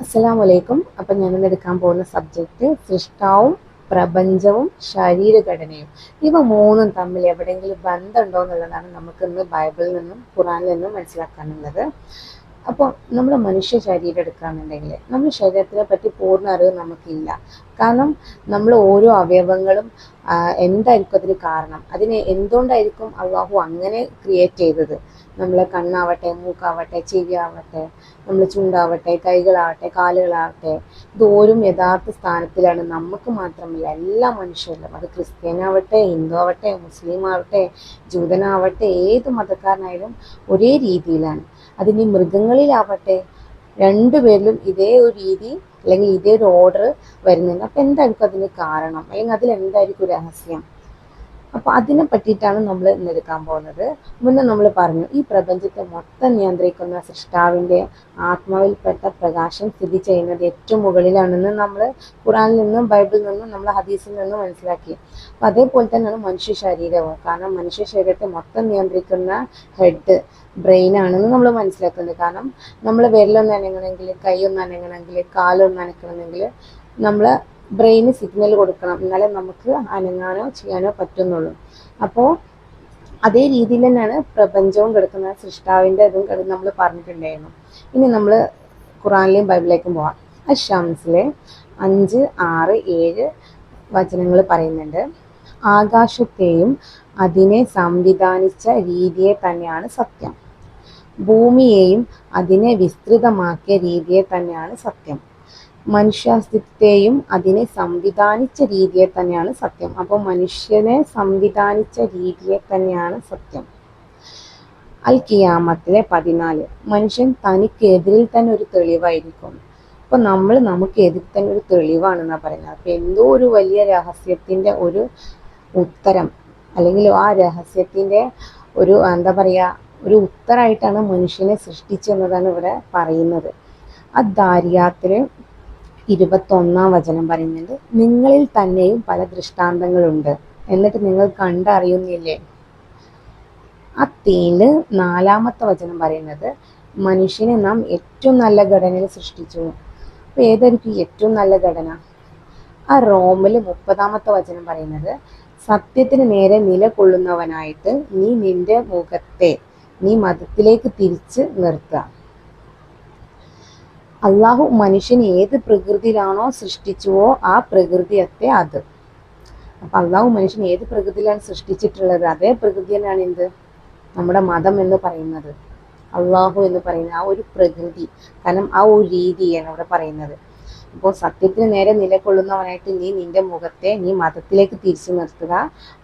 അസ്സലാമലൈക്കും. അപ്പം ഞാനിന്ന് എടുക്കാൻ പോകുന്ന സബ്ജക്റ്റ് സൃഷ്ടാവും പ്രപഞ്ചവും ശരീരഘടനയും. ഇവ മൂന്നും തമ്മിൽ എവിടെയെങ്കിലും ബന്ധമുണ്ടോ എന്നുള്ളതാണ് നമുക്കിന്ന് ബൈബിളിൽ നിന്നും ഖുറാനിൽ നിന്നും മനസ്സിലാക്കാനുള്ളത്. അപ്പോൾ നമ്മൾ മനുഷ്യ ശരീരം എടുക്കുകയാണെന്നുണ്ടെങ്കിൽ നമ്മുടെ ശരീരത്തിനെ പറ്റി പൂർണ്ണ അറിവ് നമുക്കില്ല. കാരണം നമ്മൾ ഓരോ അവയവങ്ങളും എന്തായിരിക്കും അതിന് കാരണം, അതിനെ എന്തുകൊണ്ടായിരിക്കും അള്ളാഹു അങ്ങനെ ക്രിയേറ്റ് ചെയ്തത്. നമ്മളെ കണ്ണാവട്ടെ, മൂക്കാവട്ടെ, ചെവിയാവട്ടെ, നമ്മൾ ചുണ്ടാവട്ടെ, കൈകളാവട്ടെ, കാലുകളാവട്ടെ, ഇതോരും യഥാർത്ഥ സ്ഥാനത്തിലാണ്. നമുക്ക് മാത്രമല്ല എല്ലാ മനുഷ്യരിലും, അത് ക്രിസ്ത്യാനാവട്ടെ, ഹിന്ദു ആവട്ടെ, മുസ്ലിം ആവട്ടെ, ജൂതനാവട്ടെ, ഏത് മതക്കാരനായാലും ഒരേ രീതിയിലാണ്. അതിന് മൃഗങ്ങളിലാവട്ടെ രണ്ടുപേരിലും ഇതേ ഒരു രീതി അല്ലെങ്കിൽ ഇതേ ഒരു ഓർഡർ വരുന്നുണ്ട്. അപ്പം എന്തായിരിക്കും അതിന് കാരണം, അല്ലെങ്കിൽ അതിലെന്തായിരിക്കും രഹസ്യം? അപ്പോൾ അതിനെ പറ്റിയിട്ടാണ് നമ്മൾ ഇന്ന് എടുക്കാൻ പോകുന്നത്. മുന്നേ നമ്മൾ പറഞ്ഞു, ഈ പ്രപഞ്ചത്തെ മൊത്തം നിയന്ത്രിക്കുന്ന സൃഷ്ടാവിൻ്റെ ആത്മാവിൽപ്പെട്ട പ്രകാശം സ്ഥിതി ചെയ്യുന്നത് ഏറ്റവും മുകളിലാണെന്ന് നമ്മൾ ഖുറാനിൽ നിന്നും ബൈബിളിൽ നിന്നും നമ്മൾ ഹദീസിൽ നിന്നും മനസ്സിലാക്കി. അപ്പം അതേപോലെ തന്നെയാണ് മനുഷ്യ ശരീരവും. കാരണം മനുഷ്യ ശരീരത്തെ മൊത്തം നിയന്ത്രിക്കുന്ന ഹെഡ് ബ്രെയിൻ ആണെന്ന് നമ്മൾ മനസ്സിലാക്കുന്നത്. കാരണം നമ്മൾ വിരലൊന്ന് അനങ്ങണമെങ്കിൽ, കൈയൊന്ന് അനങ്ങണമെങ്കിൽ, കാലൊന്ന് അനക്കണമെങ്കിൽ നമ്മൾ ബ്രെയിന് സിഗ്നൽ കൊടുക്കണം, എന്നാലേ നമുക്ക് അനങ്ങാനോ ചെയ്യാനോ പറ്റുന്നുള്ളൂ. അപ്പോൾ അതേ രീതിയിൽ തന്നെയാണ് പ്രപഞ്ചവും കിടക്കുന്ന, സൃഷ്ടാവിൻ്റെ ഇതും നമ്മൾ പറഞ്ഞിട്ടുണ്ടായിരുന്നു. ഇനി നമ്മൾ ഖുറാനിലെയും ബൈബിളിലേക്കും പോവാം. അശംസിലെ 5, 6, 7 വചനങ്ങൾ പറയുന്നുണ്ട്. ആകാശത്തെയും അതിനെ സംവിധാനിച്ച രീതിയെ തന്നെയാണ് സത്യം. ഭൂമിയെയും അതിനെ വിസ്തൃതമാക്കിയ രീതിയെ തന്നെയാണ് സത്യം. മനുഷ്യാസ്തിത്വത്തെയും അതിനെ സംവിധാനിച്ച രീതിയെ തന്നെയാണ് സത്യം. അപ്പോൾ മനുഷ്യനെ സംവിധാനിച്ച രീതിയെ തന്നെയാണ് സത്യം. അൽ ഖിയാമത്തിലെ 14, മനുഷ്യൻ തനിക്കെതിരിൽ തന്നെ ഒരു തെളിവായിരിക്കും. അപ്പോൾ നമ്മൾ നമുക്കെതിരിൽ തന്നെ ഒരു തെളിവാണെന്നാണ് പറയുന്നത്. അപ്പോൾ എന്തോ ഒരു വലിയ രഹസ്യത്തിൻ്റെ ഒരു ഉത്തരം, അല്ലെങ്കിൽ ആ രഹസ്യത്തിൻ്റെ ഒരു ഒരു ഉത്തരമായിട്ടാണ് മനുഷ്യനെ സൃഷ്ടിച്ചെന്നതാണ് ഇവിടെ പറയുന്നത്. അദ്ദാരിയാത്തിൽ 21 വചനം പറയുന്നുണ്ട്, നിങ്ങളിൽ തന്നെയും പല ദൃഷ്ടാന്തങ്ങളുണ്ട്, എന്നിട്ട് നിങ്ങൾ കണ്ടറിയുന്നില്ലേ. അത്തീനിൽ 4 വചനം പറയുന്നത്, മനുഷ്യനെ നാം ഏറ്റവും നല്ല ഘടനയിൽ സൃഷ്ടിച്ചു. അപ്പോൾ ഏതായിരിക്കും ഏറ്റവും നല്ല ഘടന? ആ റോമിൽ 30 വചനം പറയുന്നത്, സത്യത്തിന് നേരെ നിലകൊള്ളുന്നവനായിട്ട് നീ നിന്റെ മുഖത്തെ നീ മതത്തിലേക്ക് തിരിച്ച് നിർത്തുക. അള്ളാഹു മനുഷ്യന് ഏത് പ്രകൃതിയിലാണോ സൃഷ്ടിച്ചുവോ ആ പ്രകൃതിയത്തെ അത്. അപ്പം അള്ളാഹു മനുഷ്യൻ ഏത് പ്രകൃതിയിലാണ് സൃഷ്ടിച്ചിട്ടുള്ളത്, അതേ പ്രകൃതി തന്നെയാണ് എന്ത് നമ്മുടെ മതം എന്ന് പറയുന്നത്, അള്ളാഹു എന്ന് പറയുന്ന ആ ഒരു പ്രകൃതി. കാരണം ആ ഒരു രീതിയാണ് ഇവിടെ പറയുന്നത്. അപ്പോൾ സത്യത്തിന് നേരെ നിലകൊള്ളുന്നവനായിട്ട് നീ നിന്റെ മുഖത്തെ നീ മതത്തിലേക്ക് തിരിച്ചു നിർത്തുക.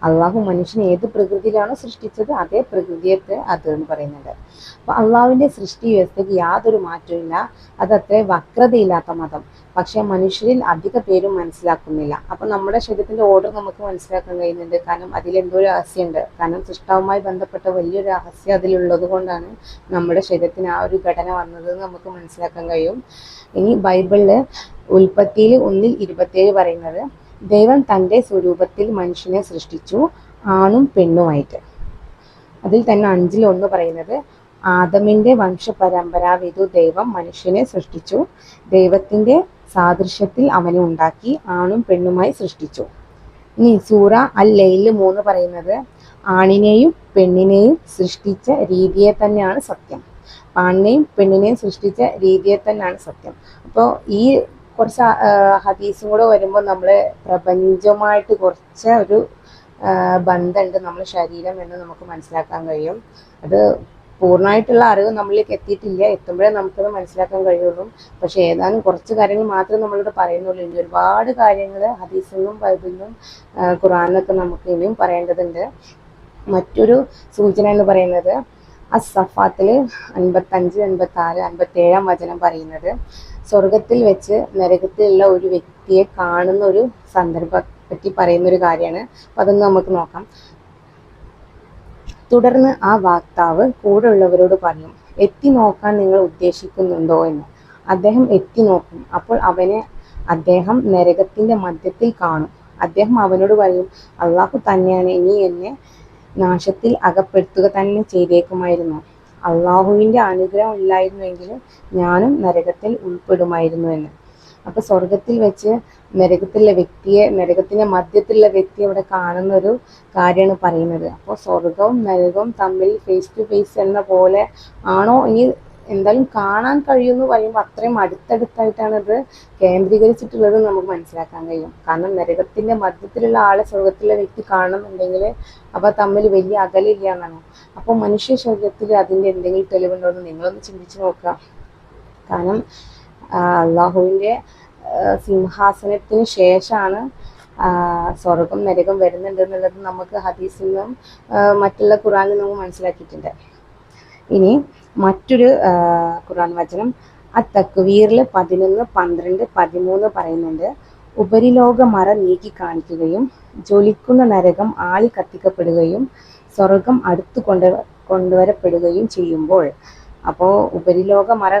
അള്ളാഹു മനുഷ്യനെ ഏത് പ്രകൃതിയിലാണോ സൃഷ്ടിച്ചത് അതേ പ്രകൃതിയത്തെ അത് എന്ന് പറയുന്നുണ്ട്. അപ്പോൾ അള്ളാഹുവിൻ്റെ സൃഷ്ടി വ്യവസ്ഥയ്ക്ക് യാതൊരു മാറ്റമില്ല. അതത്ര വക്രതയില്ലാത്ത മതം. പക്ഷെ മനുഷ്യരിൽ അധിക പേരും മനസ്സിലാക്കുന്നില്ല. അപ്പം നമ്മുടെ ശരീരത്തിൻ്റെ ഓർഡർ നമുക്ക് മനസ്സിലാക്കാൻ കഴിയുന്നുണ്ട്. കാരണം അതിലെന്തോ രഹസ്യമുണ്ട്. കാരണം സൃഷ്ടാവുമായി ബന്ധപ്പെട്ട വലിയൊരു രഹസ്യം അതിലുള്ളത് കൊണ്ടാണ് നമ്മുടെ ശരീരത്തിന് ആ ഒരു ഘടന വന്നത് നമുക്ക് മനസ്സിലാക്കാൻ കഴിയും. ഇനി ബൈബിളിൽ ഉൽപ്പത്തിയിൽ 1:27 പറയുന്നത്, ദൈവം തൻ്റെ സ്വരൂപത്തിൽ മനുഷ്യനെ സൃഷ്ടിച്ചു, ആണും പെണ്ണുമായിട്ട്. അതിൽ തന്നെ 5:1 പറയുന്നത്, ആദമിൻ്റെ വംശപരമ്പരാവിധു ദൈവം മനുഷ്യനെ സൃഷ്ടിച്ചു, ദൈവത്തിൻ്റെ സാദൃശ്യത്തിൽ അവനെ ഉണ്ടാക്കി, ആണും പെണ്ണുമായി സൃഷ്ടിച്ചു. ഇനി സൂറ അൽ-ലൈൽ 3 പറയുന്നത്, ആണിനെയും പെണ്ണിനെയും സൃഷ്ടിച്ച രീതിയെ തന്നെയാണ് സത്യം. ആണിനെയും പെണ്ണിനെയും സൃഷ്ടിച്ച രീതിയെ തന്നെയാണ് സത്യം. അപ്പോൾ ഈ കുറച്ച് ഹദീസും കൂടെ വരുമ്പോൾ നമ്മൾ പ്രപഞ്ചമായിട്ട് കുറച്ച് ഒരു ബന്ധമുണ്ട് നമ്മുടെ ശരീരം എന്ന് നമുക്ക് മനസ്സിലാക്കാൻ കഴിയും. അത് പൂർണ്ണമായിട്ടുള്ള അറിവ് നമ്മളിലേക്ക് എത്തിയിട്ടില്ല, എത്തുമ്പോഴേ നമുക്കത് മനസ്സിലാക്കാൻ കഴിയുള്ളൂ. പക്ഷേ ഏതാനും കുറച്ച് കാര്യങ്ങൾ മാത്രമേ നമ്മളിവിടെ പറയുന്നുള്ളൂ. ഇനി ഒരുപാട് കാര്യങ്ങൾ ഹദീസിൽ നിന്നും ബൈബിളിൽ നിന്നും ഖുറാനിലൊക്കെ നമുക്ക് ഇനിയും പറയേണ്ടതുണ്ട്. മറ്റൊരു സൂചന എന്ന് പറയുന്നത് അസ്സഫാത്തിൽ 55, 56, 57 വചനം പറയുന്നത്, സ്വർഗത്തിൽ വെച്ച് നരകത്തിലുള്ള ഒരു വ്യക്തിയെ കാണുന്ന ഒരു സന്ദർഭത്തെ പറ്റി പറയുന്നൊരു കാര്യമാണ്. അപ്പം അതൊന്ന് നമുക്ക് നോക്കാം. തുടർന്ന് ആ വക്താവ് കൂടെ ഉള്ളവരോട് പറയും, എത്തി നോക്കാൻ നിങ്ങൾ ഉദ്ദേശിക്കുന്നുണ്ടോ എന്ന്. അദ്ദേഹം എത്തി നോക്കും. അപ്പോൾ അദ്ദേഹം നരകത്തിൻ്റെ മധ്യത്തിൽ കാണും. അദ്ദേഹം അവനോട് പറയും, അള്ളാഹു തന്നെയാണ്, ഇനി എന്നെ നാശത്തിൽ അകപ്പെടുത്തുക തന്നെ ചെയ്തേക്കുമായിരുന്നു. അള്ളാഹുവിൻ്റെ അനുഗ്രഹം ഇല്ലായിരുന്നുവെങ്കിൽ ഞാനും നരകത്തിൽ ഉൾപ്പെടുമായിരുന്നു എന്ന്. അപ്പോൾ സ്വർഗത്തിൽ വെച്ച് നരകത്തിൻ്റെ മധ്യത്തിലുള്ള വ്യക്തിയെ അവിടെ കാണുന്ന ഒരു കാര്യമാണ് പറയുന്നത്. അപ്പോൾ സ്വർഗവും നരകവും തമ്മിൽ ഫേസ് ടു ഫേസ് എന്ന പോലെ ആണോ, ഇനി എന്തായാലും കാണാൻ കഴിയുമെന്ന് പറയുമ്പോൾ അത്രയും അടുത്തടുത്തായിട്ടാണ് ഇത് കേന്ദ്രീകരിച്ചിട്ടുള്ളത് നമുക്ക് മനസ്സിലാക്കാൻ കഴിയും. കാരണം നരകത്തിൻ്റെ മധ്യത്തിലുള്ള ആളെ സ്വർഗത്തിലെ വ്യക്തി കാണുന്നുണ്ടെങ്കിൽ അപ്പോൾ തമ്മിൽ വലിയ അകലില്ല എന്നാണ്. അപ്പോൾ മനുഷ്യ ശരീരത്തിൽ അതിൻ്റെ എന്തെങ്കിലും തെളിവുണ്ടോ എന്ന് നിങ്ങളൊന്ന് ചിന്തിച്ച് നോക്കുക. കാരണം അള്ളാഹുവിൻ്റെ സിംഹാസനത്തിന് ശേഷമാണ് സ്വർഗം നരകം വരുന്നുണ്ട് എന്നുള്ളത് നമുക്ക് ഹദീസിൽ നിന്നും മറ്റുള്ള ഖുറാനിൽ നമുക്ക് മനസ്സിലാക്കിയിട്ടുണ്ട്. ഇനി മറ്റൊരു ഖുറാൻ വചനം തക്വീറിൽ 11, 12, 13 പറയുന്നുണ്ട്. ഉപരിലോക മറ നീക്കി കാണിക്കുകയും ജ്വലിക്കുന്ന നരകം ആളി കത്തിക്കപ്പെടുകയും സ്വർഗം അടുത്ത് കൊണ്ടുവരപ്പെടുകയും ചെയ്യുമ്പോൾ. അപ്പോൾ ഉപരിലോക മറ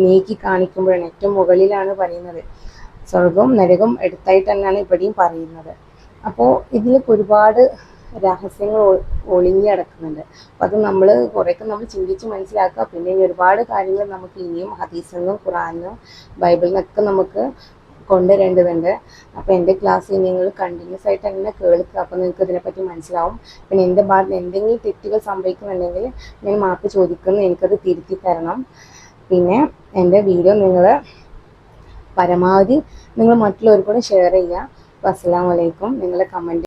നീക്കി കാണിക്കുമ്പോഴാണ്, ഏറ്റവും മുകളിലാണ് പറയുന്നത്. സ്വർഗവും നരകവും അടുത്തായിട്ട് തന്നെയാണ് ഇവിടെയും പറയുന്നത്. അപ്പോൾ ഇതിലൊക്കെ ഒരുപാട് രഹസ്യങ്ങൾ ഒളിഞ്ഞടക്കുന്നുണ്ട്. അപ്പോൾ അത് കുറേയൊക്കെ നമ്മൾ ചിന്തിച്ച് മനസ്സിലാക്കുക. പിന്നെ ഒരുപാട് കാര്യങ്ങൾ നമുക്ക് ഇനിയും ഹദീസിൽ നിന്നും ഖുറാനിലും ബൈബിളിൽ നിന്നൊക്കെ നമുക്ക് കൊണ്ടുവരേണ്ടതുണ്ട്. അപ്പോൾ എൻ്റെ ക്ലാസ് നിങ്ങൾ കണ്ടിന്യൂസ് ആയിട്ട് തന്നെ കേൾക്കുക. അപ്പോൾ നിങ്ങൾക്ക് ഇതിനെപ്പറ്റി മനസ്സിലാവും. പിന്നെ എൻ്റെ ഭാഗത്ത് എന്തെങ്കിലും തെറ്റുകൾ സംഭവിക്കുന്നുണ്ടെങ്കിൽ ഞാൻ മാപ്പ് ചോദിക്കുന്നു, എനിക്കത് തിരുത്തി തരണം. പിന്നെ എൻ്റെ വീഡിയോ നിങ്ങൾ പരമാവധി മറ്റുള്ളവർക്കൂടെ ഷെയർ ചെയ്യുക. അപ്പോൾ അസ്സലാമു അലൈക്കും. നിങ്ങളുടെ കമൻറ്റ്